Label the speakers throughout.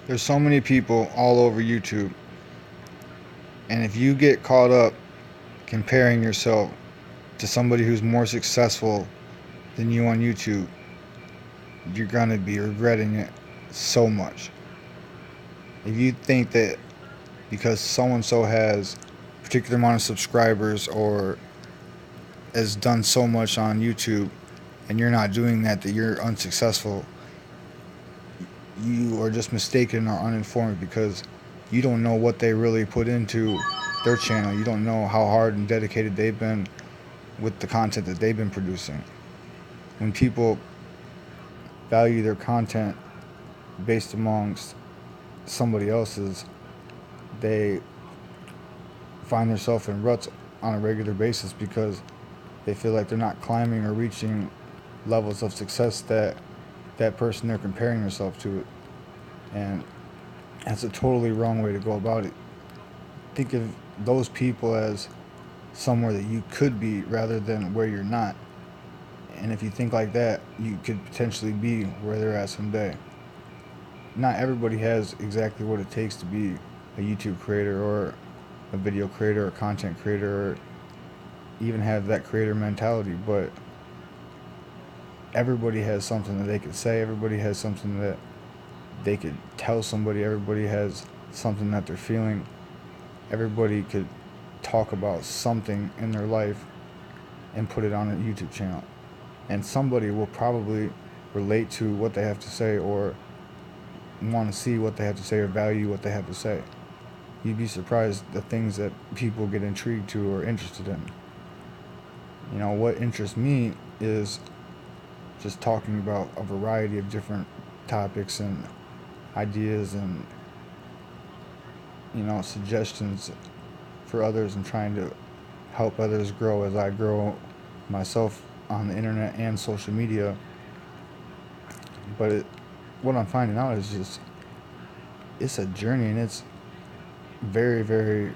Speaker 1: There's so many people all over YouTube, and if you get caught up comparing yourself to somebody who's more successful than you on YouTube, you're gonna be regretting it so much. If you think that because so and so has a particular amount of subscribers or has done so much on YouTube and you're not doing that, that you're unsuccessful, you are just mistaken or uninformed because you don't know what they really put into their channel. You don't know how hard and dedicated they've been with the content that they've been producing. When people value their content based amongst somebody else's, they find themselves in ruts on a regular basis because they feel like they're not climbing or reaching levels of success that that person they're comparing themselves to. And that's a totally wrong way to go about it. Think of those people as somewhere that you could be rather than where you're not. And if you think like that, you could potentially be where they're at someday. Not everybody has exactly what it takes to be a YouTube creator or a video creator or content creator or even have that creator mentality, but everybody has something that they could say, everybody has something that they could tell somebody, everybody has something that they're feeling, everybody could talk about something in their life and put it on a YouTube channel. And somebody will probably relate to what they have to say or want to see what they have to say or value what they have to say. You'd be surprised the things that people get intrigued to or interested in. You know, what interests me is just talking about a variety of different topics and ideas and, suggestions for others and trying to help others grow as I grow myself on the internet and social media. But what I'm finding out is just it's a journey and it's very, very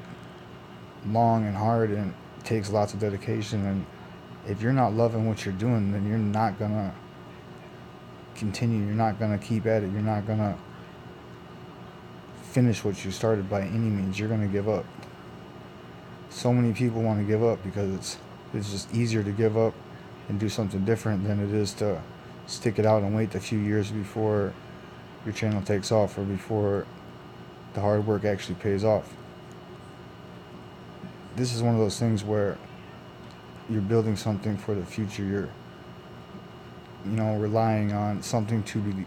Speaker 1: long and hard and takes lots of dedication. And if you're not loving what you're doing, then you're not gonna continue. You're not gonna keep at it. You're not gonna finish what you started by any means. You're gonna give up. So many people want to give up because it's just easier to give up and do something different than it is to stick it out and wait a few years before your channel takes off or before the hard work actually pays off. This is one of those things where you're building something for the future. You're, relying on something to be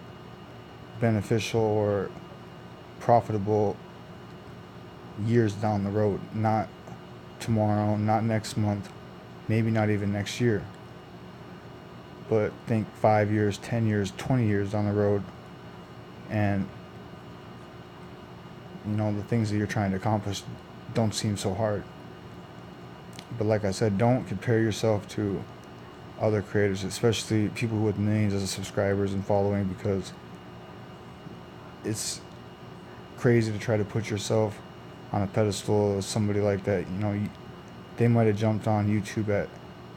Speaker 1: beneficial or profitable years down the road, not tomorrow, not next month, maybe not even next year. But think 5 years, 10 years, 20 years down the road, and the things that you're trying to accomplish don't seem so hard. But like I said, don't compare yourself to other creators, especially people with millions of subscribers and following, because it's crazy to try to put yourself on a pedestal as somebody like that. They might have jumped on YouTube at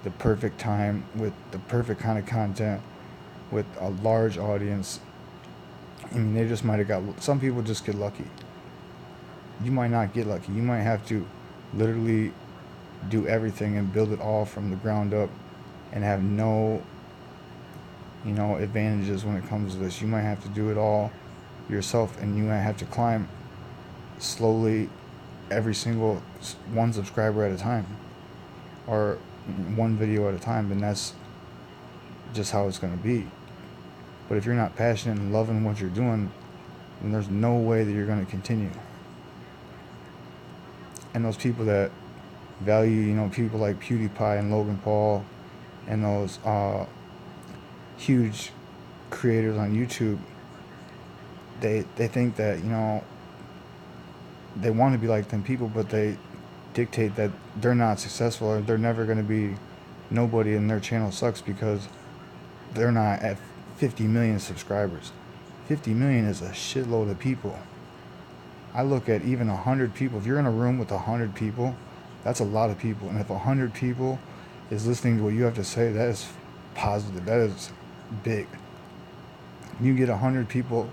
Speaker 1: the perfect time with the perfect kind of content with a large audience. I mean, they just might have got, some people just get lucky. You might not get lucky. You might have to literally do everything and build it all from the ground up and have no, advantages when it comes to this. You might have to do it all yourself and you might have to climb slowly every single one subscriber at a time or one video at a time, and that's just how it's going to be. But if you're not passionate and loving what you're doing, then there's no way that you're going to continue. And those people that value, people like PewDiePie and Logan Paul and those huge creators on YouTube, they think that, they want to be like them people, but they dictate that they're not successful or they're never going to be nobody and their channel sucks because they're not at 50 million subscribers. 50 million is a shitload of people. I look at even 100 people. If you're in a room with 100 people, that's a lot of people. And if 100 people is listening to what you have to say, that is positive. That is big. You get 100 people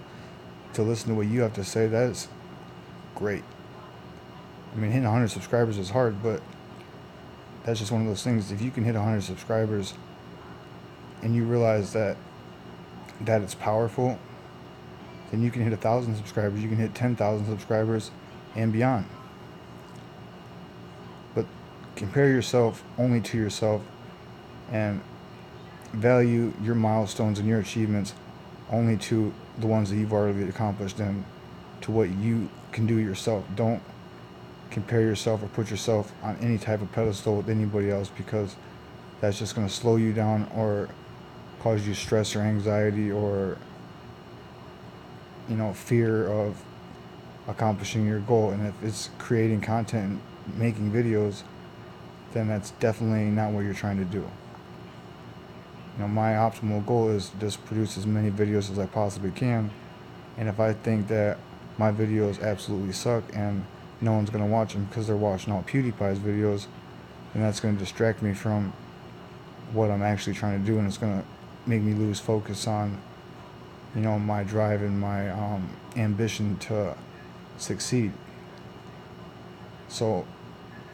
Speaker 1: to listen to what you have to say, that is great. I mean, hitting 100 subscribers is hard, but that's just one of those things. If you can hit 100 subscribers and you realize that it's powerful, then you can hit 1,000 subscribers. You can hit 10,000 subscribers and beyond. But compare yourself only to yourself and value your milestones and your achievements only to the ones that you've already accomplished and to what you can do yourself. Don't compare yourself or put yourself on any type of pedestal with anybody else, because that's just going to slow you down or cause you stress or anxiety or fear of accomplishing your goal. And if it's creating content and making videos, then that's definitely not what you're trying to do. My optimal goal is to just produce as many videos as I possibly can, and if I think that my videos absolutely suck and no one's going to watch them because they're watching all PewDiePie's videos, then that's going to distract me from what I'm actually trying to do, and it's going to make me lose focus on my drive and my ambition to succeed. So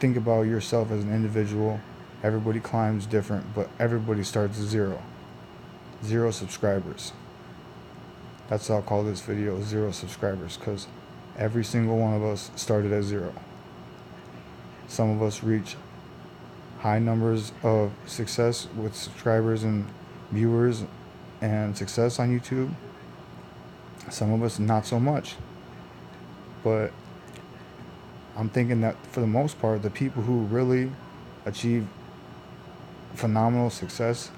Speaker 1: think about yourself as an individual. Everybody climbs different, but everybody starts at zero subscribers. That's what I'll call this video, 0 subscribers, because every single one of us started at 0. Some of us reach high numbers of success with subscribers and viewers and success on YouTube. Some of us not so much. But I'm thinking that for the most part, the people who really achieve phenomenal success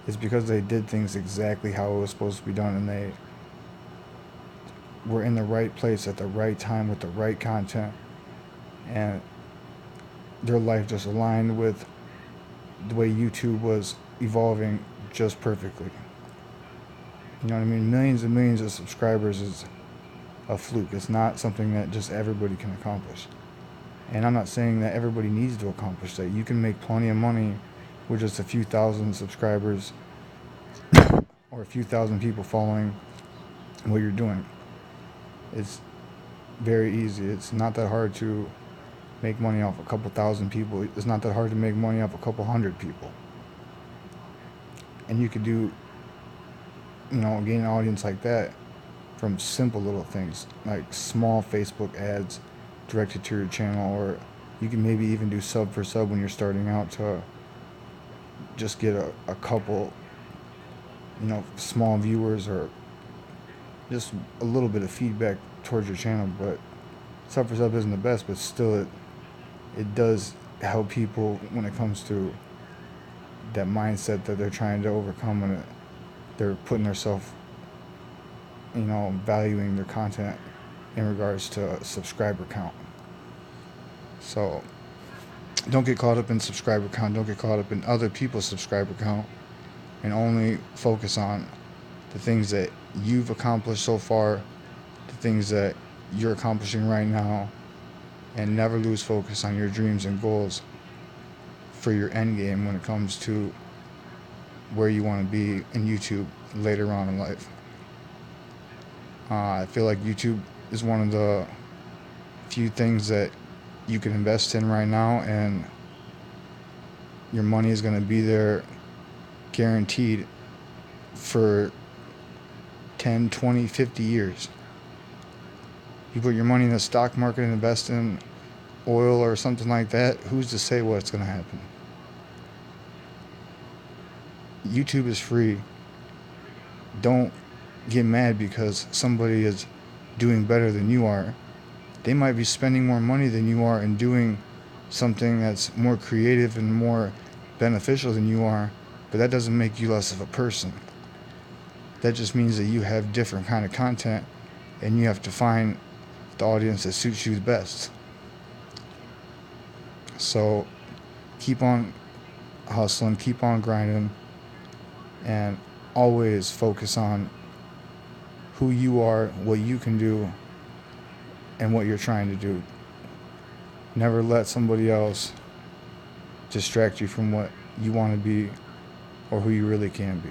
Speaker 1: is because they did things exactly how it was supposed to be done, and they were in the right place at the right time with the right content, and their life just aligned with the way YouTube was evolving just perfectly. You know what I mean? Millions and millions of subscribers is a fluke. It's not something that just everybody can accomplish. And I'm not saying that everybody needs to accomplish that. You can make plenty of money with just a few thousand subscribers or a few thousand people following what you're doing. It's very easy. It's not that hard to make money off a couple thousand people. It's not that hard to make money off a couple hundred people. And you could do, gain an audience like that from simple little things like small Facebook ads directed to your channel, or you can maybe even do sub for sub when you're starting out to just get a couple small viewers or just a little bit of feedback towards your channel. But sub for sub isn't the best, but still it does help people when it comes to that mindset that they're trying to overcome when they're putting themselves, valuing their content in regards to subscriber count. So don't get caught up in subscriber count. Don't get caught up in other people's subscriber count, and only focus on the things that you've accomplished so far, the things that you're accomplishing right now, and never lose focus on your dreams and goals for your end game when it comes to where you want to be in YouTube later on in life. I feel like YouTube is one of the few things that you can invest in right now, and your money is going to be there guaranteed for 10, 20, 50 years. You put your money in the stock market and invest in oil or something like that, who's to say what's going to happen? YouTube is free. Don't get mad because somebody is doing better than you are. They might be spending more money than you are and doing something that's more creative and more beneficial than you are, but that doesn't make you less of a person. That just means that you have different kind of content, and you have to find the audience that suits you the best. So keep on hustling, keep on grinding, and always focus on who you are, what you can do, and what you're trying to do. Never let somebody else distract you from what you want to be or who you really can be.